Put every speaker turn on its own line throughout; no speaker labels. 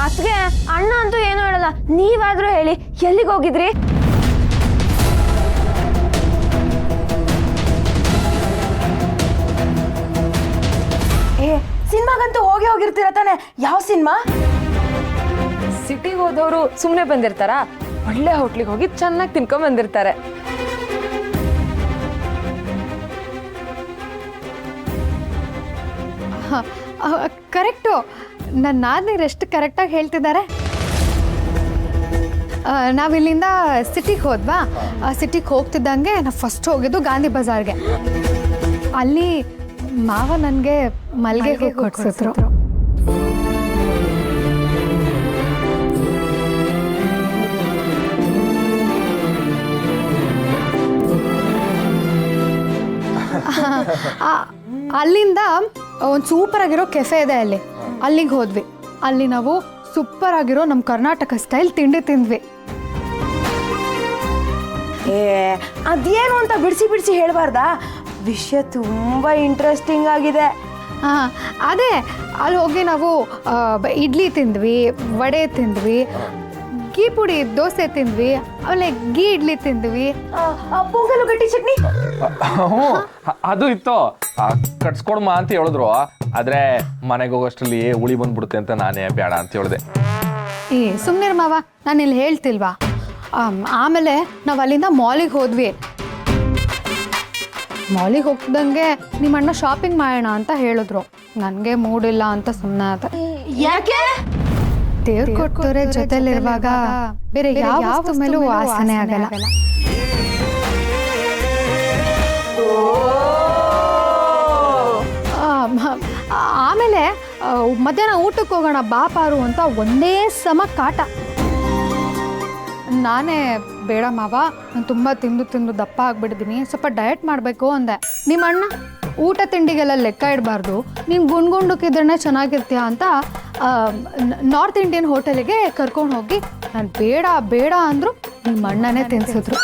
ಅತ್ಗೆ ಅಣ್ಣ ಅಂತೂ ಏನು ಹೇಳಲ್ಲ, ನೀವಾದ್ರೂ ಹೇಳಿ ಎಲ್ಲಿಗೆ ಹೋಗಿದ್ರಿ?
ಸಿನಿಮಾಗಂತೂ ಹೋಗಿರ್ತೀರ ತಾನೆ, ಯಾವ ಸಿನಿಮಾ?
ಸಿಟಿಗೆ ಹೋದವರು ಸುಮ್ಮನೆ ಬಂದಿರ್ತಾರ, ಒಳ್ಳೆ ಹೋಟ್ಲಿಗೆ ಹೋಗಿ ಚೆನ್ನಾಗಿ ತಿನ್ಕೊಂಡ್ ಬಂದಿರ್ತಾರೆ.
ಕರೆಕ್ಟು, ನನ್ನ ನಾದಿನಿರು ಎಷ್ಟು ಕರೆಕ್ಟಾಗಿ ಹೇಳ್ತಿದ್ದಾರೆ. ನಾವಿಲ್ಲಿಂದ ಸಿಟಿಗೆ ಹೋದ್ವಾ, ಸಿಟಿಗೆ ಹೋಗ್ತಿದ್ದಂಗೆ ನಾವು ಫಸ್ಟ್ ಹೋಗಿದ್ದು ಗಾಂಧಿ ಬಜಾರ್ಗೆ. ಅಲ್ಲಿ ಮಾವ ನನಗೆ ಮಲ್ಲಿಗೆ ಕೊಡ್ಸಿದ್ರು. ಅಲ್ಲಿಂದ ಒಂದು ಸೂಪರ್ ಆಗಿರೋ ಕೆಫೆ ಇದೆ, ಅಲ್ಲಿಗೆ ಹೋದ್ವಿ. ಅಲ್ಲಿ ನಾವು ಸೂಪರ್ ಆಗಿರೋ ನಮ್ಮ ಕರ್ನಾಟಕ ಸ್ಟೈಲ್ ತಿಂಡಿ ತಿಂದ್ವಿ.
ಅದೇನು ಅಂತ ಬಿಡಿಸಿ ಹೇಳಬಾರ್ದಾ? ವಿಷಯ ತುಂಬ ಇಂಟ್ರೆಸ್ಟಿಂಗ್ ಆಗಿದೆ.
ಅದೇ ಅಲ್ಲಿ ಹೋಗಿ ನಾವು ಇಡ್ಲಿ ತಿಂದ್ವಿ, ವಡೆ ತಿಂದ್ವಿ, ಗೀ ಪುಡಿ ದೋಸೆ ತಿಂದ್ವಿ, ಆಮೇಲೆ ಗೀ ಇಡ್ಲಿ ತಿಂದ್ವಿ,
ಪೊಂಗಲು ಗಟ್ಟಿ ಚಟ್ನಿ.
ಅದು ಇತ್ತು, ಕಟ್ಸ್ಕೊಡ್ಮ ಅಂತ ಹೇಳಿದ್ರು. ಆದ್ರೆ ಮನೆಗೆ ಹೋಗೋಷ್ಟರಲ್ಲಿ ಹುಳಿ ಬಂದ್ಬಿಡುತ್ತೆ ಅಂತ ನಾನೇ ಬೇಡ ಅಂತ ಹೇಳಿದೆ.
ಸುಮ್ಮನೆ ಮಾವ, ನಾನು ಇಲ್ಲಿ ಹೇಳ್ತಿಲ್ವಾ. ಆಮೇಲೆ ನಾವು ಅಲ್ಲಿಂದ ಮಾಲಿಗೆ ಹೋದ್ವಿ. ಮಾಲಿಗೆ ಹೋಗ್ದಂಗೆ ನಿಮ್ಮ ಅಣ್ಣ ಶಾಪಿಂಗ್ ಮಾಡೋಣ ಅಂತ ಹೇಳಿದ್ರು. ನನಗೆ ಮೂಡಿಲ್ಲ ಅಂತ ಸುಮ್ಮನೆ ಆದ.
ಯಾಕೆ?
ದೇವ್ರು ಕೊಟ್ಟರೆ ಜೊತೆಲಿರುವಾಗ ಬೇರೆ ಯಾವ ವಸ್ತು ಮೇಲೂ ವಾಸನೆ ಆಗಲ್ಲ. ಆಮೇಲೆ ಮಧ್ಯಾಹ್ನ ಊಟಕ್ಕೆ ಹೋಗೋಣ ಬಾಪಾರು ಅಂತ ಒಂದೇ ಸಮ ಕಾಟ. ನಾನೇ ಬೇಡ ಮಾವ, ನಾನು ತುಂಬ ತಿಂದು ದಪ್ಪ ಆಗಿಬಿಟ್ಟಿದ್ದೀನಿ, ಸ್ವಲ್ಪ ಡಯಟ್ ಮಾಡಬೇಕು ಅಂದೆ. ನಿಮ್ಮ ಅಣ್ಣ ಊಟ ತಿಂಡಿಗೆಲ್ಲ ಲೆಕ್ಕ ಇಡಬಾರ್ದು, ನೀನು ಗುಂಡ್ಗುಂಡಕ್ಕಿದ್ರೆ ಚೆನ್ನಾಗಿರ್ತೀಯ ಅಂತ ನಾರ್ತ್ ಇಂಡಿಯನ್ ಹೋಟೆಲಿಗೆ ಕರ್ಕೊಂಡು ಹೋಗಿ ನಾನು ಬೇಡ ಅಂದರು. ನಿಮ್ಮ ಅಣ್ಣನೇ ತಿನ್ಸಿದ್ರು.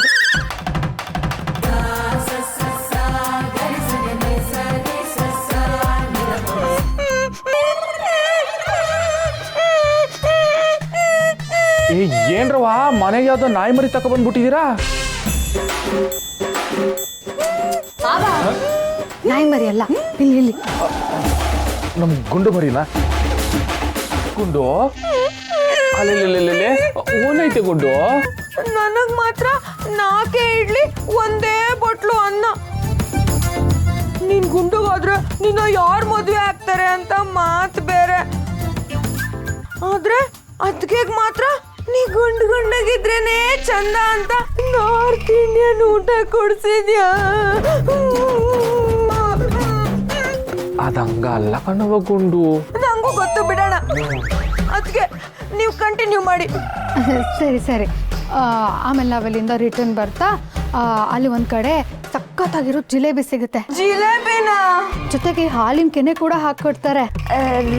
ಏನ್ರವ ಮನೆಗೆ ಯಾವ್ದೋ ನಾಯಿ ಮರಿ ತಗೊಬಂದ್ಬಿಟ್ಟಿದ್ದೀರಾ?
ನಾಯಿ ಮರಿ ಅಲ್ಲ, ಇಲ್ಲಿ
ನಮ್ ಗುಂಡು ಮರಿನಾ? ಗುಂಡು ಅಲ್ಲೇ ಓನೈತೆ ಗುಂಡು.
ನನಗ್ ಮಾತ್ರ 4 ಇಡ್ಲಿ, 1 ಬಟ್ಲು ಅನ್ನ. ನೀನ್ ಗುಂಡುಗಾದ್ರೆ ನಿನ್ನ ಯಾರು ಮದುವೆ ಆಗ್ತಾರೆ ಅಂತ ಮಾತು ಬೇರೆ. ಆದ್ರೆ ಅದ್ಕೆಗ್ ಮಾತ್ರ ನೀ ಗುಂಡಾಗಿದ್ರೇನೆ ಚಂದ ಅಂತ ನಾರ್ತ್ ಇಂಡಿಯನ್ ಊಟ ಕೊಡ್ಸಿದ್ಯಾ?
ಅದಂಗ ಅಲ್ಲ ಕಣವ ಗುಂಡು.
ನಂಗೂ ಗೊತ್ತು, ಬಿಡೋಣ. ಅದಕ್ಕೆ ನೀವು ಕಂಟಿನ್ಯೂ ಮಾಡಿ.
ಸರಿ. ಆಮೇಲೆ ನಾವಲ್ಲಿಂದ ರಿಟರ್ನ್ ಬರ್ತಾ ಅಲ್ಲಿ ಒಂದು ಕಡೆ ಸಖತ್ತಾಗಿರೋ ಜಿಲೇಬಿ ಸಿಗುತ್ತೆ.
ಜಿಲೇಬಿನ
ಜೊತೆಗೆ ಹಾಲಿನ ಕೆನೆ ಕೂಡ ಹಾಕ್ಕೊಡ್ತಾರೆ.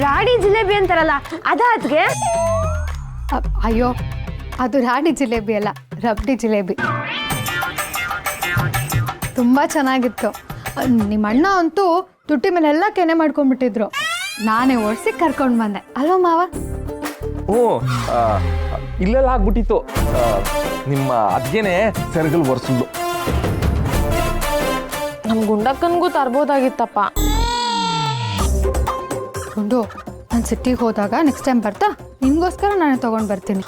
ರಾಡಿ ಜಿಲೇಬಿ ಅಂತಾರಲ್ಲ, ಅದ ಅದ್ಗೆ?
ಅಯ್ಯೋ, ಅದು ರಾಡಿ ಜಿಲೇಬಿ ಅಲ್ಲ, ರಬ್ಡಿ ಜಿಲೇಬಿ. ತುಂಬ ಚೆನ್ನಾಗಿತ್ತು. ನಿಮ್ಮ ಅಣ್ಣ ಅಂತೂ ತುಟ್ಟಿ ಮೇಲೆಲ್ಲ ಕೆನೆ ಮಾಡ್ಕೊಂಡ್ಬಿಟ್ಟಿದ್ರು. ನಾನೇ ಓಡಿಸಿ ಕರ್ಕೊಂಡು ಬಂದೆ ಅಲ್ವಾ ಮಾವ?
ಇಲ್ಲೆಲ್ಲ ಆಗ್ಬಿಟ್ಟಿತ್ತು. ನಿಮ್ಮ ಅದ್ಗೆನೆ ಸೆರಗಲ್ ಒರ್ಸುದು.
ನಮ್ ಗುಂಡಕ್ಕನ್ಗೂ ತರ್ಬೋದಾಗಿತ್ತಪ್ಪ.
ಗುಂಡು, ನಾನು ಸಿಟಿಗೆ ಹೋದಾಗ ನೆಕ್ಸ್ಟ್ ಟೈಮ್ ಬರ್ತಾ ನಿಮಗೋಸ್ಕರ ನಾನೇ ತೊಗೊಂಡು ಬರ್ತೀನಿ.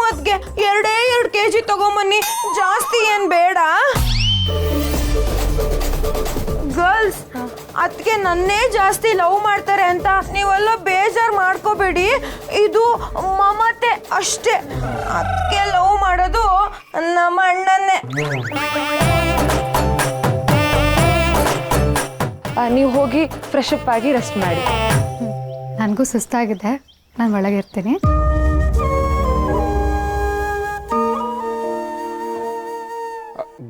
ಅದಕ್ಕೆ 2 kg ತಗೊಂಬನ್ನಿ, ಜಾಸ್ತಿ ಏನ್ ಬೇಡ. ಗರ್ಲ್ಸ್, ಅದಕ್ಕೆ ನನ್ನೇ ಜಾಸ್ತಿ ಲವ್ ಮಾಡ್ತಾರೆ ಅಂತ ನೀವೆಲ್ಲ ಬೇಜಾರು ಮಾಡ್ಕೋಬೇಡಿ. ಇದು ಮಮತೆ ಅಷ್ಟೇ. ಅದಕ್ಕೆ ಲವ್ ಮಾಡೋದು ನಮ್ಮ ಅಣ್ಣನ್ನೇ.
ನೀವು ಹೋಗಿ ಫ್ರೆಶ್ ಅಪ್ ಆಗಿ ರೆಸ್ಟ್ ಮಾಡಿ.
ನನಗೂ ಸುಸ್ತಾಗಿದೆ, ನಾನು ಒಳಗಿರ್ತೀನಿ.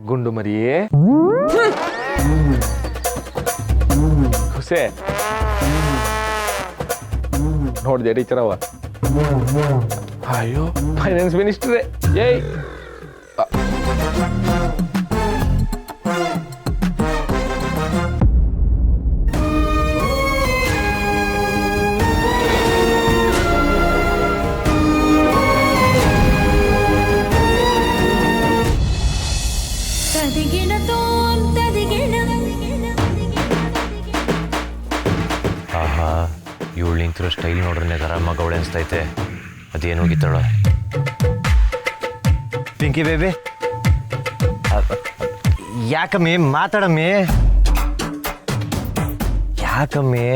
ಗುಂಡು ಮರಿಯೇ ಹುಸೆ ನೋಡ್ದೆ ಟೀಚರವ. ಅಯ್ಯೋ, ಫೈನಾನ್ಸ್ ಮಿನಿಸ್ಟ್ರೇ. ಏಯ್
ನಿಂತಿರೋ ಸ್ಟೈಲ್ ನೋಡ್ರೆ ಗರಮ್ಮ ಗೌಡೆ ಅನಿಸ್ತೈತೆ. ಅದೇನು ಹೋಗಿತ್ತಾಳೋ ಪಿಂಕಿ ಬೇಬಿ? ಯಾಕಮ್ಮಿ ಮಾತಾಡಮ್ಮಿ, ಯಾಕಮ್ಮಿ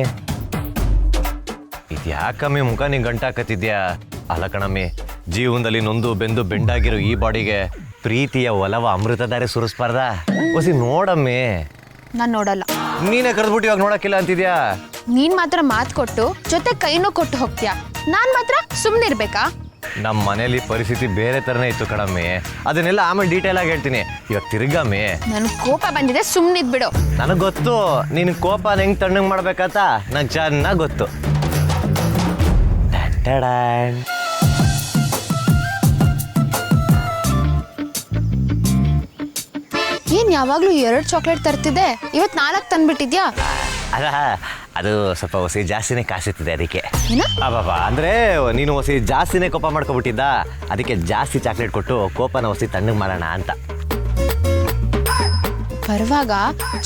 ಇದು ಯಾಕಮ್ಮಿ ಮುಖ ನೀ ಗಂಟಾಕತ್ತಿದ್ಯಾ? ಅಲ್ಲ ಕಣಮ್ಮಿ, ಜೀವನದಲ್ಲಿ ನೊಂದು ಬೆಂದು ಬೆಂಡಾಗಿರೋ ಈ ಬಾಡಿಗೆ ಪ್ರೀತಿಯ ಒಲವ ಅಮೃತಧಾರೆ ಸುರಿಸ್ಬಾರ್ದ? ಹೊಸಿ ನೋಡಮ್ಮಿ.
ನಾನು ನೋಡಲ್ಲ.
ನೀನೇ ಕರೆದ್ಬಿಟ್ಟು ಇವಾಗ ನೋಡಕ್ಕಿಲ್ಲ ಅಂತಿದ್ಯಾ?
ನೀನ್ ಮಾತ್ರ ಮಾತು ಕೊಟ್ಟು ಜೊತೆ ಕೈನೂ ಕೊಟ್ಟು ಹೋಗ್ತೀಯಾ, ನಾನ್ ಮಾತ್ರ ಸುಮ್ಮನಿರ್ಬೇಕಾ?
ನಮ್ಮ ಮನೇಲಿ ಪರಿಸ್ಥಿತಿ ಬೇರೆ ಥರನೇ ಇತ್ತು ಕಣಮ್ಮಿ, ಅದನ್ನೆಲ್ಲ ಆಮೇಲೆ ಡೀಟೇಲ್ ಆಗಿ ಹೇಳ್ತೀನಿ. ಇವಾಗ ತಿರ್ಗಮ್ಮಿ
ನನ್ ಕೋಪ ಬಂದಿದೆ, ಸುಮ್ಮನಿದ್ಬಿಡು.
ನನಗೆ ಗೊತ್ತು ನಿನ್ ಕೋಪ ಹೆಂಗ್ ತಣ್ಣಗೆ ಮಾಡ್ಬೇಕಂತ ನಂಗೆ ಚೆನ್ನಾಗಿ ಗೊತ್ತು.
ಏನ್ ಯಾವಾಗ್ಲೂ 2 ಚಾಕ್ಲೇಟ್ ತರ್ತಿದ್ದೆ, ಇವತ್ 4 ತಂದ್ಬಿಟ್ಟಿದ್ಯಾ?
ಅಲ್ಲ, ಅದು ಸ್ವಲ್ಪ ಹೊಸಿ ಜಾಸ್ತಿನೇ ಕಾಸಿತ್ತಿದೆ ಅದಕ್ಕೆ.
ಏನ?
ಅಬ್ಬಾ, ಅಂದ್ರೆ ನೀನು ಹೊಸಿ ಜಾಸ್ತಿನೇ ಕೋಪ ಮಾಡ್ಕೊಬಿಟ್ಟಿದ್ದ, ಅದಕ್ಕೆ ಜಾಸ್ತಿ ಚಾಕ್ಲೇಟ್ ಕೊಟ್ಟು ಕೋಪನ ಹೊಸಿ ತಣ್ಣಗೆ ಮಾಡೋಣ ಅಂತ.
ಬರುವಾಗ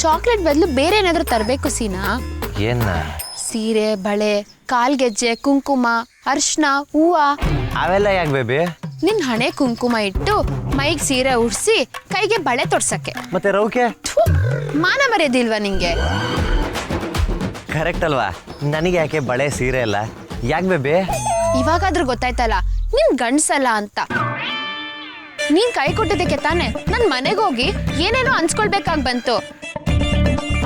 ಚಾಕ್ಲೇಟ್ ಬದಲು ಬೇರೆ ಏನಾದ್ರೂ ತರಬೇಕು ಸೀನಾ.
ಏನ?
ಸೀರೆ, ಬಳೆ, ಕಾಲ್ಗೆಜ್ಜೆ, ಕುಂಕುಮ, ಅರ್ಶನ, ಹೂವ.
ಅವೆಲ್ಲ ಯಾಕೆ ಬೇಬಿ?
ನಿನ್ ಹಣೆ ಕುಂಕುಮ ಇಟ್ಟು ಮೈಗೆ ಸೀರೆ ಉಡ್ಸಿ ಕೈಗೆ ಬಳೆ ತೊಡ್ಸಕ್ಕೆ.
ಮತ್ತೆ ರೌಕೆ?
ಥು, ಮಾನ ಮರ್ಯಾದಿಲ್ವಾ ನಿಂಗೆ?
ಕರೆಕ್ಟ್ ಅಲ್ವಾ? ನನಗೆ ಯಾಕೆ ಬಳೆ ಸೀರೆ ಎಲ್ಲ ಯಾಕೆ ಬೇಬಿ?
ಇವಾಗಾದ್ರೂ ಗೊತ್ತಾಯ್ತಲ್ಲ ನಿನ್ ಗಂಡ್ಸಲ್ಲ ಅಂತ. ನೀನ್ ಕೈ ಕೊಟ್ಟಿದ್ದಕ್ಕೆ ತಾನೆ ನನ್ ಮನೆಗೆ ಹೋಗಿ ಏನೇನೋ ಅನ್ಸ್ಕೊಳ್ಬೇಕಾಗ್ ಬಂತು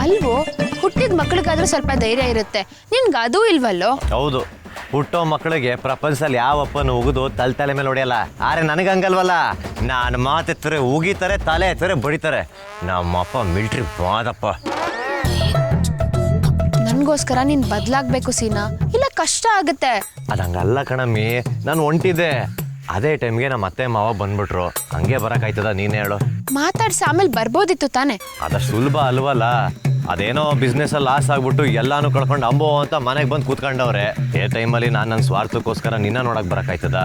ಅಲ್ವೋ? ಹುಟ್ಟಿದ ಮಕ್ಳಿಗಾದ್ರೂ ಸ್ವಲ್ಪ ಧೈರ್ಯ ಇರುತ್ತೆ, ನಿನ್ಗದೂ ಇಲ್ವಲ್ಲೋ?
ಹೌದು, ಹುಟ್ಟೋ ಮಕ್ಕಳಿಗೆ ಪ್ರಪಂಚದಲ್ಲಿ ಯಾವ ಅಪ್ಪನ ಉಗಿದು ತಲೆ ಮೇಲೆ ಹೊಡೆಯಲ್ಲ. ಆದ್ರೆ ನನಗೆ ಹಂಗಲ್ವಲ್ಲ, ನಾನು ಮಾತೆತ್ತರೆ ಉಗಿತಾರೆ, ತಲೆ ಎತ್ತರೆ ಬಡಿತಾರೆ. ನಮ್ಮಪ್ಪ ಮಿಲ್ಟ್ರಿ ಮಾದಪ್ಪ.
ನನ್ಗೋಸ್ಕರ ನೀನ್ ಬದ್ಲಾಗ್ಬೇಕು ಸೀನಾ, ಇಲ್ಲ ಕಷ್ಟ ಆಗುತ್ತೆ.
ಅದು ಹಂಗಲ್ಲ ಕಣಮ್ಮಿ, ನಾನು ಹೊಂಟಿದ್ದೆ. ಅದೇ ಟೈಮ್ಗೆ ನಮ್ಮ ಅತ್ತೆ ಮಾವ ಬಂದ್ಬಿಟ್ರು. ಹಂಗೆ ಬರೋಕ್ಕಾಯ್ತದ ನೀನೇ ಹೇಳು?
ಮಾತಾಡ್ಸಿ ಆಮೇಲೆ ಬರ್ಬೋದಿತ್ತು ತಾನೆ.
ಅದಷ್ಟು ಸುಲಭ ಅಲ್ವಲ್ಲ. ಅದೇನೋ ಬಿಸ್ನೆಸ್ಸಲ್ಲಿ ಲಾಸ್ ಆಗ್ಬಿಟ್ಟು ಎಲ್ಲಾನು ಕಳ್ಕೊಂಡು ಅಂಬೋ ಅಂತ ಮನೆಗೆ ಬಂದು ಕೂತ್ಕೊಂಡವ್ರೆ. ಏ ಟೈಮಲ್ಲಿ ನಾನು ನನ್ನ ಸ್ವಾರ್ಥಕ್ಕೋಸ್ಕರ ನಿನ್ನ ನೋಡಕ್ ಬರೋಕ್ಕಾಯ್ತದ?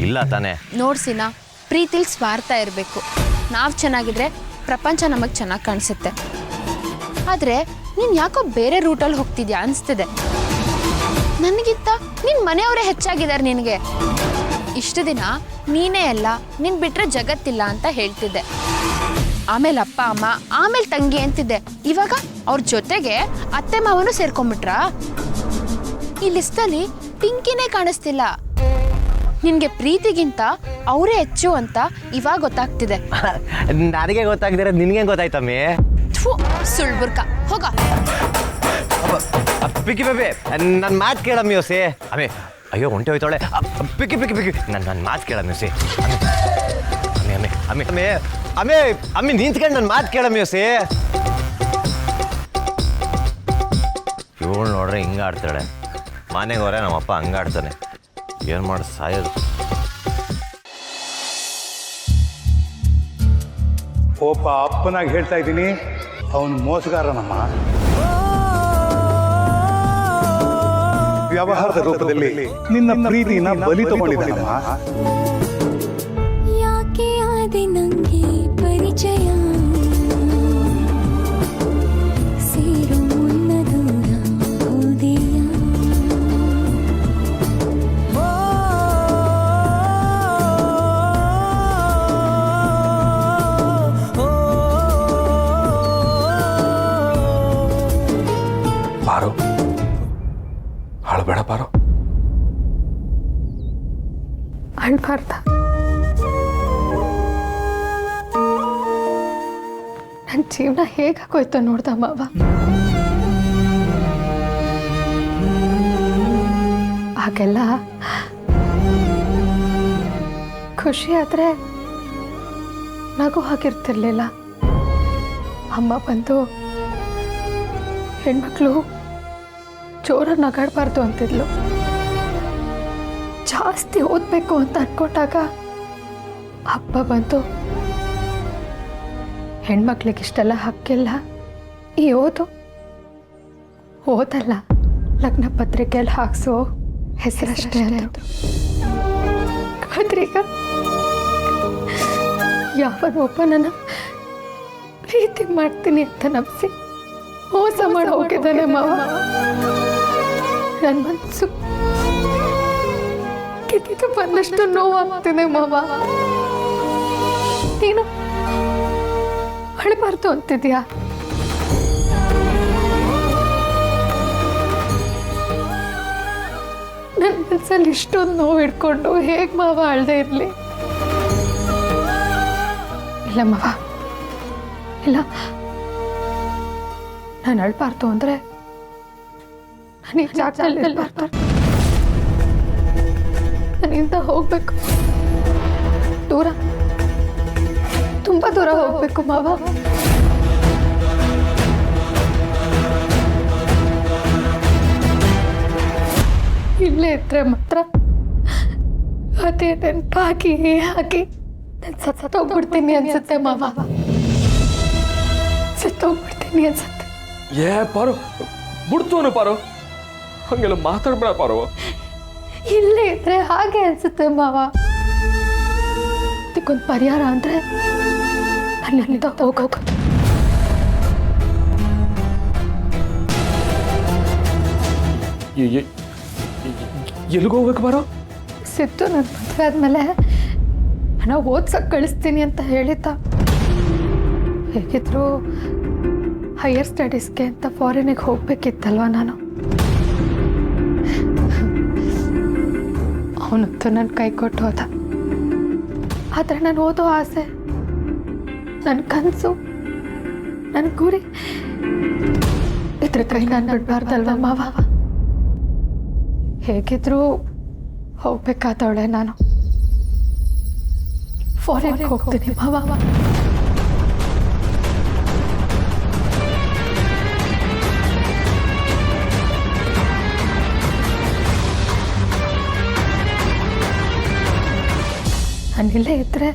ಇಲ್ಲ ತಾನೆ.
ನೋಡ್ಸಿನಾ, ಪ್ರೀತಿಲಿ ಸ್ವಾರ್ಥ ಇರಬೇಕು. ನಾವು ಚೆನ್ನಾಗಿದ್ರೆ ಪ್ರಪಂಚ ನಮಗೆ ಚೆನ್ನಾಗಿ ಕಾಣಿಸುತ್ತೆ. ಆದರೆ ನೀನು ಯಾಕೋ ಬೇರೆ ರೂಟಲ್ಲಿ ಹೋಗ್ತಿದ್ಯಾ ಅನಿಸ್ತಿದೆ. ನನಗಿಂತ ನಿನ್ನ ಮನೆಯವರೇ ಹೆಚ್ಚಾಗಿದ್ದಾರೆ ನಿನಗೆ. ಇಷ್ಟು ದಿನ ನೀನೇ ಅಲ್ಲ, ನೀನು ಬಿಟ್ಟರೆ ಜಗತ್ತಿಲ್ಲ ಅಂತ ಹೇಳ್ತಿದ್ದೆ. ಆಮೇಲೆ ಅಪ್ಪ ಅಮ್ಮ, ಆಮೇಲೆ ತಂಗಿ ಅಂತಿದ್ದೆ. ಇವಾಗ ಅವ್ರ ಜೊತೆಗೆ ಅತ್ತೆ ಮಾವನು ಸೇರ್ಕೊಂಡ್ಬಿಟ್ರಾ? ಈ ಲಿಸ್ಟಲ್ಲಿ ಪಿಂಕಿನೇ ಕಾಣಿಸ್ತಿಲ್ಲ. ನಿನ್ಗೆ ಪ್ರೀತಿಗಿಂತ ಅವರೇ ಹೆಚ್ಚು ಅಂತ ಇವಾಗ ಗೊತ್ತಾಗ್ತಿದೆ.
ನನಗೆ ಗೊತ್ತಾಗ್ದಿರ ನಿನ್ಗೆ ಗೊತ್ತಾಯ್ತಮ್ಮಿ?
ಸುಳ್ಬುರ್ಕ ಹೋಗ.
ಪಿಕ್ಕಿ ಬೇಬಿ, ನನ್ನ ಮಾತು ಕೇಳಮ್ಮಿ ಹೊಸಿ. ಅಮ್ಮಿ ಅಯ್ಯೋ ಹೊಂಟೆ ಹೋಯ್ತಾಳೆ. ಪಿಕ್ಕಿ ಪಿಕ್ಕಿ ಪಿಕ್ಕಿ ನನ್ನ ಮಾತು ಕೇಳಮ್ಮಿ ಹೊಸಿ. ಅಮ್ಮಿ ಅಮ್ಮಿ ಅಮ್ಮಿ ಅಮ್ಮಿ ಅಮ್ಮಿ ಅಮ್ಮಿ ನಿಂತ್ಕೊಂಡು ನನ್ನ ಮಾತು ಕೇಳಮ್ಮಿ ಹೊಸಿ. ಇವಳು ನೋಡ್ರೆ ಹಿಂಗೆ ಆಡ್ತಾಳೆ, ಮನೆಗೆ ಹೋರೆ ನಮ್ಮಪ್ಪ ಹಂಗಾಡ್ತಾನೆ. ಏನು ಮಾಡಿ ಸಾಯೋದು?
ಒಬ್ಬ ಅಪ್ಪನಾಗಿ ಹೇಳ್ತಾ ಇದ್ದೀನಿ, ಅವನು ಮೋಸಗಾರನಮ್ಮ. ವ್ಯವಹಾರದ ರೂಪದಲ್ಲಿ ನಿನ್ನ ಪ್ರೀತಿನ ಬಲಿ ತಗೊಂಡಿದ್ದಾನಮ್ಮ.
ಯಾಕೆ ಆದೆ ನಂಗೆ ಪರಿಚಯ, ಸೇರೋ ಮುನ್ನ ದೂರ ಹೋದೆಯ.
ಪಾರು, ಅಳ್ಬೇಡ ಪಾರು.
ಅಳ್ಬಾರ್ದ? ನನ್ನ ಜೀವನ ಹೇಗಾಗೋಯ್ತು ನೋಡ್ದ ಮಾವ. ಆಗೆಲ್ಲ ಖುಷಿ ಆದ್ರೆ ನಗು ಹಾಕಿರ್ತಿರ್ಲಿಲ್ಲ. ಅಮ್ಮ ಬಂದು ಹೆಣ್ಮಕ್ಳು ಜೋರಾಗಿ ನಗಾಡಬಾರ್ದು ಅಂತಿದ್ಲು. ಜಾಸ್ತಿ ಓದಬೇಕು ಅಂತ ಅನ್ಕೊಂಡಾಗ ಹಬ್ಬ ಬಂತು, ಹೆಣ್ಮಕ್ಳಿಗೆ ಇಷ್ಟೆಲ್ಲ ಹಕ್ಕಿಲ್ಲ, ಈ ಓದಲ್ಲ, ಲಗ್ನ ಪತ್ರಿಕೆಯಲ್ಲಿ ಹಾಕ್ಸೋ ಹೆಸರಷ್ಟೇ ಅಂತು. ಆದ್ರೀಗ ಯಾವನೊಬ್ಬ ನನ್ನ ಪ್ರೀತಿ ಮಾಡ್ತೀನಿ ಅಂತ ನಂಬಿಸಿ ಮೋಸ ಮಾಡಿ ಹೋಗಿದ್ದಾನೆ ಮಾವ. ನನ್ನ ಮನಸ್ಸು ಕಿತ್ತು ಬಂದಷ್ಟು ನೋವಾಗ್ತಿದೆ ಮಾವ. ನೀನು ಅಳಬಾರ್ದು ಅಂತಿದ್ಯಾ? ನನ್ನ ಮನಸ್ಸಲ್ಲಿ ಇಷ್ಟೊಂದು ನೋವು ಇಟ್ಕೊಂಡು ಹೇಗೆ ಮಾವ ಅಳದೆ ಇರಲಿ? ಇಲ್ಲ ಮಾವ, ಇಲ್ಲ, ನಾನು ಅಳಬಾರ್ದು ಅಂದರೆ ನಾನು ಈ ಜಾಗದಲ್ಲಿ ಇರಬಾರ್ದು. ನಾನಿಂದ ಹೋಗ್ಬೇಕು, ದೂರ, ತುಂಬಾ ದೂರ ಹೋಗ್ಬೇಕು ಮಾವ. ಇಲ್ಲೇ ಇದ್ರೆ ಮಾತ್ರ ಅದೇ ನೆನಪಾಗಿ ಹಾಕಿ ನಾನು ಸತ್ತೋಗ್ಬಿಡ್ತೀನಿ ಅನ್ಸುತ್ತೆ ಮಾವ. ಸತ್ತೋಗ್ಬಿಡ್ತೀನಿ ಅನ್ಸುತ್ತೆ.
ಏ ಪಾರು, ಬಿಡ್ತು ಪಾರು, ಹಂಗೆಲ್ಲ ಮಾತಾಡ್ಬೇಡ ಪಾರು.
ಇಲ್ಲೇ ಇದ್ರೆ ಹಾಗೆ ಅನ್ಸುತ್ತೆ ಮಾವ. ಅದಕ್ಕೊಂದು ಪರಿಹಾರ ಅಂದ್ರೆ ಅಲ್ಲಿಂದ ಹೋಗೋದು.
ಎಲ್ಲಿಗೆ ಹೋಗ್ಬೇಕು ಬಾರೋ?
ಸಿದ್ದು ನನ್ನ ಮದುವೆ ಆದ್ಮೇಲೆ ನಾನು ಓದ್ಸಕ್ಕೆ ಕಳಿಸ್ತೀನಿ ಅಂತ ಹೇಳಿದ್ದ. ಹೇಗಿದ್ರು ಹೈಯರ್ ಸ್ಟಡೀಸ್ಗೆ ಅಂತ ಫಾರಿನಿಗೆ ಹೋಗ್ಬೇಕಿತ್ತಲ್ವ ನಾನು. ಅವನಂತೂ ನನ್ನ ಕೈ ಕೊಟ್ಟು ಹೋದ. ಆದರೆ ನಾನು ಓದೋ ಆಸೆ, ನನ್ನ ಕನಸು, ನನ್ನ ಗುರಿ ಇದ್ರ ಕೈ ನಾನು ಬಿಡಬಾರ್ದಲ್ವ ಮಾವ. ಹೇಗಿದ್ರು ಹೋಗ್ಬೇಕಾದವಳೆ ನಾನು. ಫಾರಿನ್ಗೆ ಹೋಗ್ತೀನಿ ಮಾವ. ನಾನಿಲ್ಲೇ ಇದ್ರೆ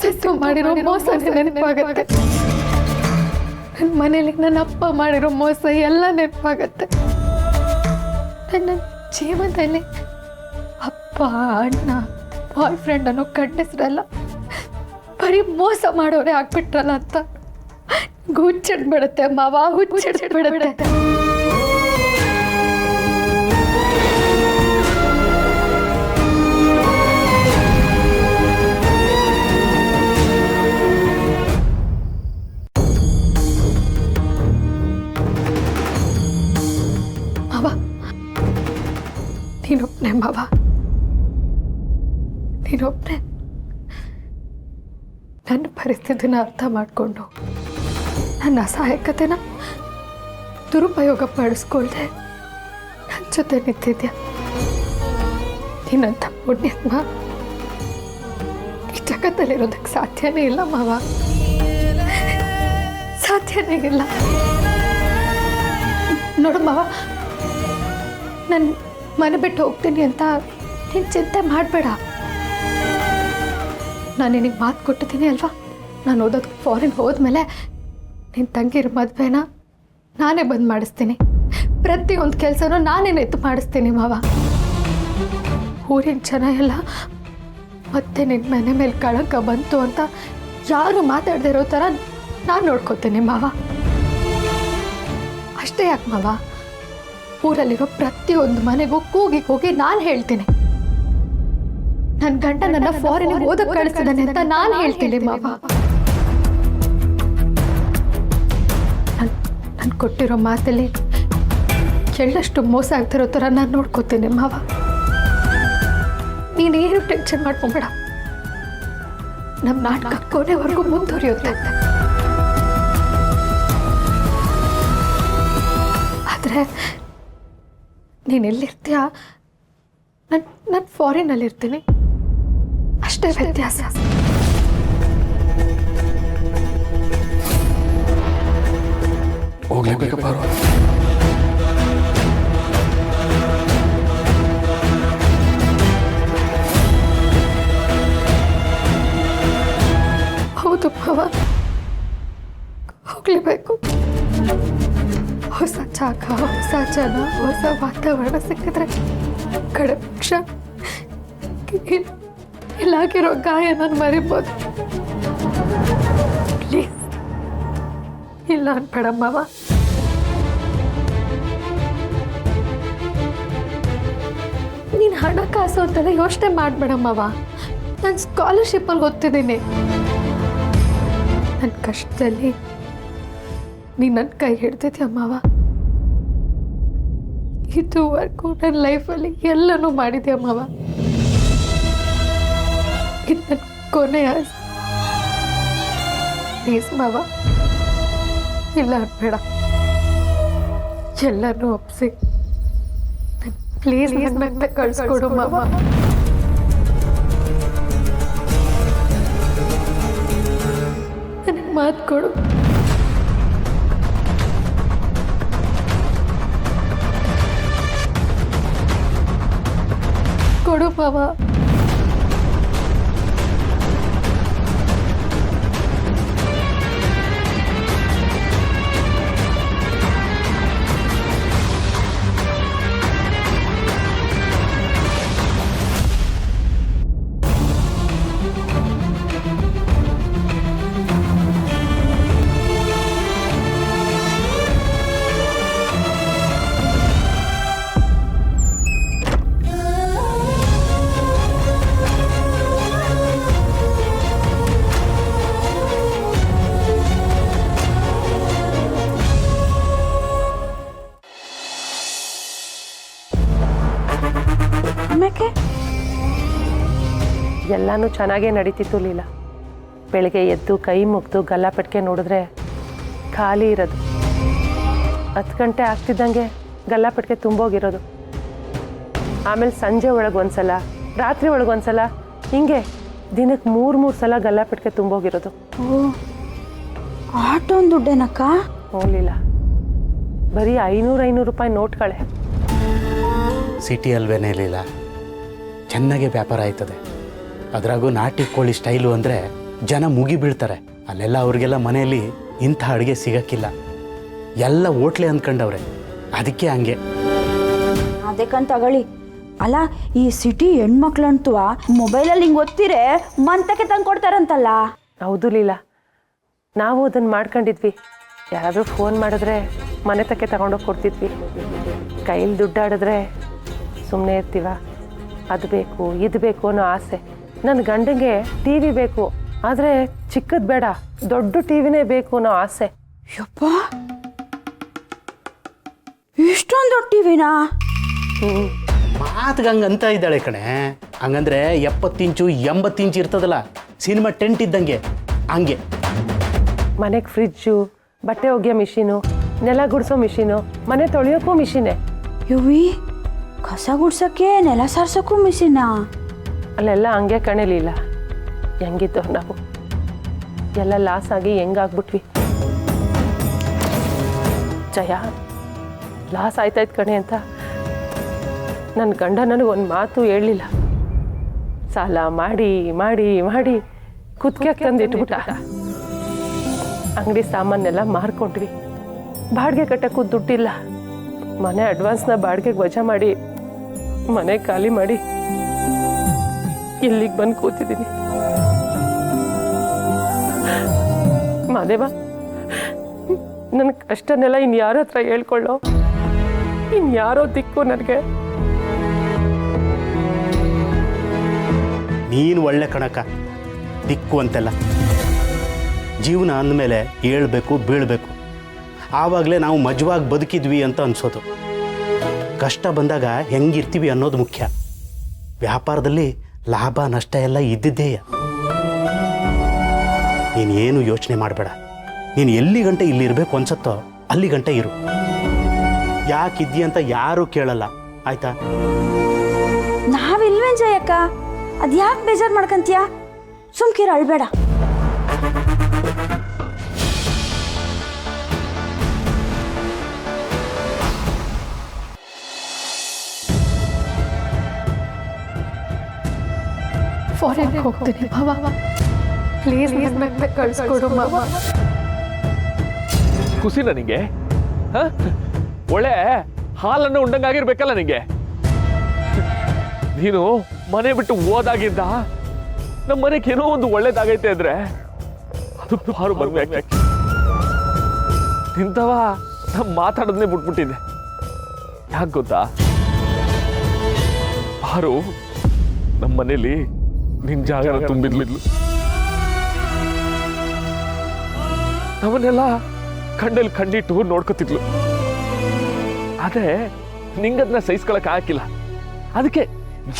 ಸಿದ್ದು ಮಾಡಿರೋ ಮೋಸ ನೆನಪಾಗತ್ತೆ. ನನ್ನ ಮನೇಲಿ ನನ್ನ ಅಪ್ಪ ಮಾಡಿರೋ ಮೋಸ ಎಲ್ಲ ನೆನಪಾಗತ್ತೆ. ನನ್ನ ಜೀವನದಲ್ಲಿ ಅಪ್ಪ, ಅಣ್ಣ, ಬಾಯ್ ಫ್ರೆಂಡ್ ಅನ್ನೋ ಕಣ್ಣೆಸ್ರಲ್ಲ, ಬರೀ ಮೋಸ ಮಾಡೋರೆ ಆಗ್ಬಿಟ್ರಲ್ಲ ಅಂತ ಹುಚ್ಚಿಡ್ಬಿಡುತ್ತೆ ಮಾವ, ಹುಚ್ಚಿಡ್ಬಿಡುತ್ತೆ. ನೀನೊಬ್ಬನೇ ಮಾವ, ನೀನೊಬ್ಬನೇ ನನ್ನ ಪರಿಸ್ಥಿತಿನ ಅರ್ಥ ಮಾಡಿಕೊಂಡು ನನ್ನ ಅಸಹಾಯಕತೆನ ದುರುಪಯೋಗ ಪಡಿಸ್ಕೊಳ್ದೆ ನನ್ನ ಜೊತೆ ನಿಂತಿದ್ಯಾ. ನೀನಂತ ಪುಣ್ಯಾತ್ಮ ಈ ಜಗತ್ತಲ್ಲಿರೋದಕ್ಕೆ ಸಾಧ್ಯನೇ ಇಲ್ಲ ಮಾವ, ಸಾಧ್ಯನೇ ಇಲ್ಲ. ನೋಡು ಮಾವ, ನನ್ನ ಮನೆ ಬಿಟ್ಟು ಹೋಗ್ತೀನಿ ಅಂತ ನೀನು ಚಿಂತೆ ಮಾಡಬೇಡ. ನಾನು ನಿನಗೆ ಮಾತು ಕೊಟ್ಟಿದ್ದೀನಿ ಅಲ್ವಾ, ನಾನು ಓದೋದಕ್ಕೆ ಫಾರಿನ್ ಹೋದ್ಮೇಲೆ ನಿನ್ನ ತಂಗಿರ ಮದುವೆನ ನಾನೇ ಬಂದು ಮಾಡಿಸ್ತೀನಿ. ಪ್ರತಿಯೊಂದು ಕೆಲಸನೂ ನಾನೇ ಎತ್ತು ಮಾಡಿಸ್ತೀನಿ ಮಾವ. ಊರಿನ ಜನ ಎಲ್ಲ ಮತ್ತೆ ನಿನ್ನ ಮನೆ ಮೇಲೆ ಕಳಂಕ ಬಂತು ಅಂತ ಯಾರು ಮಾತಾಡದೇ ಇರೋ ಥರ ನಾನು ನೋಡ್ಕೋತೀನಿ ಮಾವ. ಅಷ್ಟೇ ಯಾಕೆ ಮಾವ, ಊರಲ್ಲಿರೋ ಪ್ರತಿಯೊಂದು ಮನೆಗೂ ಕೂಗಿ ಕೂಗಿ ನಾನು ಹೇಳ್ತೀನಿ, ನನ್ನ ಗಂಡ ನನ್ನ ಫಾರಿನಿಗೆ ಓದಕ್ಕೆ ಕಳಿಸ್ತಿದ್ದಾನೆ ಅಂತ ನಾನು ಹೇಳ್ತೀನಿ ಮಾವ. ನಾನು ಕೊಟ್ಟಿರೋ ಮಾತಲ್ಲಿ ಎಳ್ಳಷ್ಟು ಮೋಸ ಆಗ್ತಿರೋ ಥರ ನಾನು ನೋಡ್ಕೋತೀನಿ ಮಾವ. ನೀನೇನು ಟೆನ್ಷನ್ ಮಾಡ್ಕೊಂಬೇಡ, ನಮ್ಮ ನಾಟಕ ಕೊನೆವರೆಗೂ ಮುಂದುವರಿಯುತ್ತೆ. ಆದರೆ ನೀನು ಎಲ್ಲಿರ್ತೀಯ, ನಾನು ಫಾರಿನಲ್ಲಿರ್ತೀನಿ, ಅಷ್ಟೇ ವ್ಯತ್ಯಾಸ.
ಹೋಗ್ಲೇಬೇಕಪ್ಪ.
ಹೌದು ಮಾವ, ಹೋಗ್ಲೇಬೇಕು. ಹೊಸ ಜಾಗ, ಹೊಸ ಜನ, ಹೊಸ ವಾತಾವರಣ ಸಿಕ್ಕಿದ್ರೆ ಕಡೆ ಪಕ್ಷ ಇಲ್ಲಾಗಿರೋ ಗಾಯ ನಾನು ಮರಿಬೋದು. ಪ್ಲೀಸ್ ಇಲ್ಲ ಅನ್ಬೇಡ ಮಾವ. ಹಣಕಾಸು ಅಂತೆಲ್ಲ ಯೋಚನೆ ಮಾಡಬೇಡಮ್ಮವ. ನಾನು ಸ್ಕಾಲರ್ಶಿಪ್ಪಲ್ಲಿ ಓದ್ತಿದ್ದೀನಿ. ನನ್ನ ಕಷ್ಟದಲ್ಲಿ ನೀನು ನನ್ನ ಕೈ ಹಿಡ್ತಿದ್ಯಮ್ಮವ. ಇದುವರೆಗೂ ನನ್ನ ಲೈಫಲ್ಲಿ ಎಲ್ಲನೂ ಮಾಡಿದ್ಯಮ್ಮವ. ಇದು ನನ್ನ ಕೊನೆಯ ಪ್ಲೀಸ್ ಮಾವ, ಇಲ್ಲ ಅನ್ಬೇಡ. ಎಲ್ಲನೂ ಒಪ್ಸಿ ಪ್ಲೀಸ್ ನನ್ನ ಕಳ್ಸ್ಕೊಡು ಮಾವ. ನನಗೆ ಮಾತು ಕೊಡು. ಕೊಡು ಮಾವ.
ಎಲ್ಲನೂ ಚೆನ್ನಾಗೇ ನಡೀತಿತ್ತು ಲೀಲಾ. ಬೆಳಿಗ್ಗೆ ಎದ್ದು ಕೈ ಮುಗ್ದು ಗಲ್ಲಾಪೆಟ್ಟಿಗೆ ನೋಡಿದ್ರೆ ಖಾಲಿ ಇರೋದು. 10 ಗಂಟೆ ಆಗ್ತಿದ್ದಂಗೆ ಗಲ್ಲಾಪೆಟ್ಟಿಗೆ ತುಂಬೋಗಿರೋದು. ಆಮೇಲೆ ಸಂಜೆ ಒಳಗೆ ಒಂದ್ಸಲ, ರಾತ್ರಿ ಒಳಗೆ ಒಂದ್ಸಲ, ಹಿಂಗೆ ದಿನಕ್ಕೆ 3 ಸಲ ಗಲ್ಲಾಪೆಟ್ಟಿಗೆ ತುಂಬೋಗಿರೋದು.
ಆಟೋನ್ ದುಡ್ಡೇನಕ್ಕ?
ಹೋಗ್ಲಿಲ್ಲ, ಬರೀ 500 ರೂಪಾಯಿ ನೋಟ್ಗಳೇ.
ಸಿಟಿ ಅಲ್ವೇನೇ ಲೀಲಾ, ಚೆನ್ನಾಗೆ ವ್ಯಾಪಾರ ಆಯ್ತದೆ. ಅದ್ರಾಗೂ ನಾಟಿ ಕೋಳಿ ಸ್ಟೈಲು ಅಂದರೆ ಜನ ಮುಗಿ ಬೀಳ್ತಾರೆ. ಅಲ್ಲೆಲ್ಲ ಅವ್ರಿಗೆಲ್ಲ ಮನೆಯಲ್ಲಿ ಇಂಥ ಅಡುಗೆ ಸಿಗಕ್ಕಿಲ್ಲ, ಎಲ್ಲ ಹೋಟ್ಲೆ ಅಂದ್ಕೊಂಡವ್ರೆ. ಅದಕ್ಕೆ ಹಂಗೆ.
ಅದಕ್ಕಂತ ತಗೊಳ್ಳಿ. ಅಲ್ಲ, ಈ ಸಿಟಿ ಹೆಣ್ಮಕ್ಳಂತೂ ಮೊಬೈಲಲ್ಲಿ ಹಿಂಗೆ ಒತ್ತಿರೆ ಮಂತಕ್ಕೆ ತಂದು ಕೊಡ್ತಾರಂತಲ್ಲ.
ಹೌದು ಲೀಲಾ, ನಾವು ಅದನ್ನು ಮಾಡ್ಕೊಂಡಿದ್ವಿ. ಯಾರಾದರೂ ಫೋನ್ ಮಾಡಿದ್ರೆ ಮನೆ ತಕ್ಕೆ ತಗೊಂಡೋಗಿ ಕೊಡ್ತಿದ್ವಿ. ಕೈಲಿ ದುಡ್ಡಾಡಿದ್ರೆ ಸುಮ್ಮನೆ ಇರ್ತೀವ? ಅದು ಬೇಕು ಇದು ಬೇಕು ಅನ್ನೋ ಆಸೆ. ನನ್ನ ಗಂಡಂಗೆ ಟಿ ವಿ ಬೇಕು, ಆದರೆ ಚಿಕ್ಕದು ಬೇಡ, ದೊಡ್ಡ ಟಿ ವಿನೇ ಬೇಕು ಅನ್ನೋ ಆಸೆ.
ಯಪ್ಪ, ಇಷ್ಟೊಂದು ದೊಡ್ಡ ಟಿ ವಿನಾ?
ಮಾತಿಗೆ ಹಂಗೆ ಅಂತ ಇದ್ದಾಳೆ ಕಣೆ. ಹಂಗಂದ್ರೆ 70 ಇಂಚು 80 ಇಂಚು ಇರ್ತದಲ್ಲ, ಸಿನಿಮಾ ಟೆಂಟ್ ಇದ್ದಂಗೆ ಹಂಗೆ.
ಮನೆಗೆ ಫ್ರಿಜ್ಜು, ಬಟ್ಟೆ ಒಗೆಯೋ ಮಿಷಿನು, ನೆಲ ಗುಡಿಸೋ ಮಿಷಿನು, ಮನೆ ತೊಳೆಯೋಕ್ಕೂ ಮಿಷಿನೇ.
ಯುವಿ, ಕಸ ಗುಡ್ಸೋಕ್ಕೆ ನೆಲ ಸಾರ್ಸೋಕ್ಕೂ ಮಿಷಿನಾ?
ಅಲ್ಲೆಲ್ಲ ಹಂಗೆ ಕಣಲಿಲ್ಲ. ಹೆಂಗಿದ್ದವ್ರು ನಾವು, ಎಲ್ಲ ಲಾಸ್ ಆಗಿ ಹೆಂಗಾಗ್ಬಿಟ್ವಿ. ಜಯ, ಲಾಸ್ ಆಯ್ತಾಯ್ತು ಕಣೆ ಅಂತ ನನ್ನ ಗಂಡ ನನಗೊಂದು ಮಾತು ಹೇಳಲಿಲ್ಲ. ಸಾಲ ಮಾಡಿ ಮಾಡಿ ಮಾಡಿ ಕುತ್ತಿಗೆ ತಂದಿಟ್ಬಿಟ್ಟ. ಅಂಗಡಿ ಸಾಮಾನೆಲ್ಲ ಮಾರ್ಕೊಂಡ್ವಿ. ಬಾಡಿಗೆ ಕಟ್ಟಕ್ಕೂ ದುಡ್ಡಿಲ್ಲ. ಮನೆ ಅಡ್ವಾನ್ಸ್ನ ಬಾಡಿಗೆಗೆ ವಜಾ ಮಾಡಿ ಮನೆ ಖಾಲಿ ಮಾಡಿ ಇಲ್ಲಿಗೆ ಬಂದು ಕೂತಿದ್ದೀನಿ. ಮಾದೇವ, ನನ್ನ ಕಷ್ಟನೆಲ್ಲ ಇನ್ಯಾರ ಹತ್ರ ಹೇಳ್ಕೊಳ್ಳೋ? ಇನ್ಯಾರೋ ದಿಕ್ಕು ನನಗೆ.
ನೀನು ಒಳ್ಳೆ ಕಣಕ, ದಿಕ್ಕು ಅಂತೆಲ್ಲ. ಜೀವನ ಅಂದಮೇಲೆ ಏಳಬೇಕು ಬೀಳಬೇಕು. ಆವಾಗಲೇ ನಾವು ಮಜವಾಗಿ ಬದುಕಿದ್ವಿ ಅಂತ ಅನ್ಸೋದು. ಕಷ್ಟ ಬಂದಾಗ ಹೆಂಗಿರ್ತೀವಿ ಅನ್ನೋದು ಮುಖ್ಯ. ವ್ಯಾಪಾರದಲ್ಲಿ ಲಾಭ ನಷ್ಟ ಎಲ್ಲ ಇದ್ದಿದ್ದೇಯ. ನೀನೇನು ಯೋಚನೆ ಮಾಡಬೇಡ. ನೀನು ಎಲ್ಲಿ ಗಂಟೆ ಇಲ್ಲಿರಬೇಕು ಅನ್ಸತ್ತೋ ಅಲ್ಲಿ ಗಂಟೆ ಇರು. ಯಾಕಿದ್ದೀಯ ಅಂತ ಯಾರೂ ಕೇಳಲ್ಲ, ಆಯ್ತಾ?
ನಾವಿಲ್ವೇನ್ ಜಯಕ್ಕ? ಅದ್ಯಾಕೆ ಬೇಜಾರು ಮಾಡ್ಕಂತೀಯ? ಸುಮ್ಕಿರ, ಅಳ್ಬೇಡ.
ಫಾರಿನ್ಗೆ ಹೋಗ್ತೀನಿ ಮಾವ, ಪ್ಲೀಸ್ ನನ್ನ ಕಳ್ಸ್ಕೊಡು ಮಾವ.
ಖುಷಿ ನನಗೆ. ಒಳ್ಳೆ ಹಾಲನ್ನು ಉಂಡಂಗಾಗಿರ್ಬೇಕಲ್ಲ ನಿಂಗೆ. ನೀನು ಮನೆ ಬಿಟ್ಟು ಹೋದಾಗಿಂದ ನಮ್ಮ ಮನೆಗೆ ಏನೋ ಒಂದು ಒಳ್ಳೇದಾಗೈತೆ ಅಂದ್ರೆ ಅದು ಹಾರು ಬರ್ಬೇಕು. ನಿಂತವ ಮಾತಾಡೋದನ್ನೇ ಬಿಟ್ಬಿಟ್ಟಿದ್ದೆ. ಯಾಕೆ ಗೊತ್ತಾ? ಪಾರು ನಮ್ಮ ಮನೇಲಿ ನಿನ್ ಜಾಗನ ತುಂಬಿದ್ಲಿದ್ಲು. ನಮ್ಮನ್ನೆಲ್ಲ ಕಣ್ಣಲ್ಲಿ ಕಣ್ಣಿಟ್ಟು ನೋಡ್ಕೊತಿದ್ಲು. ಆದ್ರೆ ನಿಂಗದನ್ನ ಸಹಿಸ್ಕೊಳಕ್ ಹಾಕಿಲ್ಲ. ಅದಕ್ಕೆ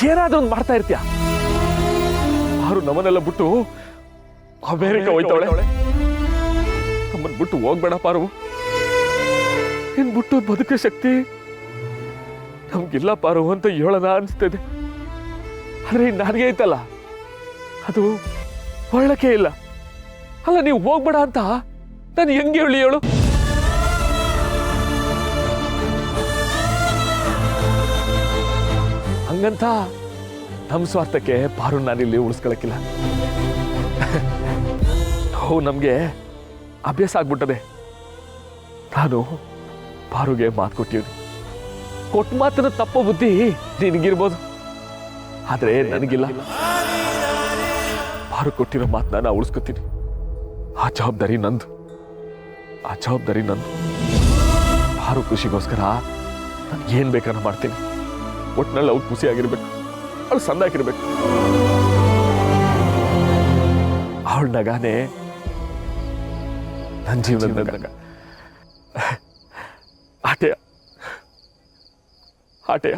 ಏನಾದ್ರೂ ಒಂದು ಮಾಡ್ತಾ ಇರ್ತೀಯ. ಪಾರು ನಮ್ಮನ್ನೆಲ್ಲ ಬಿಟ್ಟು ಅಮೇರಿಕ ಹೋಯ್ತಾವಳೆ. ನಮ್ಮನ್ ಬಿಟ್ಟು ಹೋಗ್ಬೇಡ ಪಾರು. ನಿನ್ ಬಿಟ್ಟು ಬದುಕೋ ಶಕ್ತಿ ನಮ್ಗಿಲ್ಲ ಪಾರು ಅಂತ ಹೇಳೋಣ ಅನ್ಸ್ತಿದೆ. ಆದ್ರೆ ನನಗೆ ಐತಲ್ಲ, ಅದು ಒಳ್ಳಕ್ಕೆ ಇಲ್ಲ. ಅಲ್ಲ, ನೀವು ಹೋಗ್ಬೇಡ ಅಂತ ನಾನು ಹೆಂಗೆ ಹೇಳು? ಹಂಗಂತ ನಮ್ಮ ಸ್ವಾರ್ಥಕ್ಕೆ ಪಾರು ನಾನಿಲ್ಲಿ ಉಳಿಸ್ಕೊಳಕ್ಕಿಲ್ಲ. ನೋವು ನಮ್ಗೆ ಅಭ್ಯಾಸ ಆಗ್ಬಿಟ್ಟದೆ. ನಾನು ಪಾರುಗೆ ಮಾತು ಕೊಟ್ಟಿವ್ನಿ. ಕೊಟ್ಟ ಮಾತನ್ನ ತಪ್ಪೋ ಬುದ್ಧಿ ನಿನಗಿರ್ಬೋದು, ಆದ್ರೆ ನನಗಿಲ್ಲ. ಪಾರು ಕೊಟ್ಟಿರೋ ಮಾತನ್ನ ನಾ ಉಳಿಸ್ಕೊತೀನಿ. ಆ ಜವಾಬ್ದಾರಿ ನಂದು. ಪಾರು ಖುಷಿಗೋಸ್ಕರ ನಾನು ಏನ್ ಬೇಕಾದ್ರೂ ಮಾಡ್ತೀನಿ. ಒಟ್ಟಿನಲ್ಲಿ ಅವ್ರು ಖುಷಿಯಾಗಿರ್ಬೇಕು, ಅವಳು ಸಂದಾಕಿರ್ಬೇಕು. ಅವಳ ನಗಾನೆ ನನ್ನ ಜೀವನದ ನಗ. ಆಟೆಯ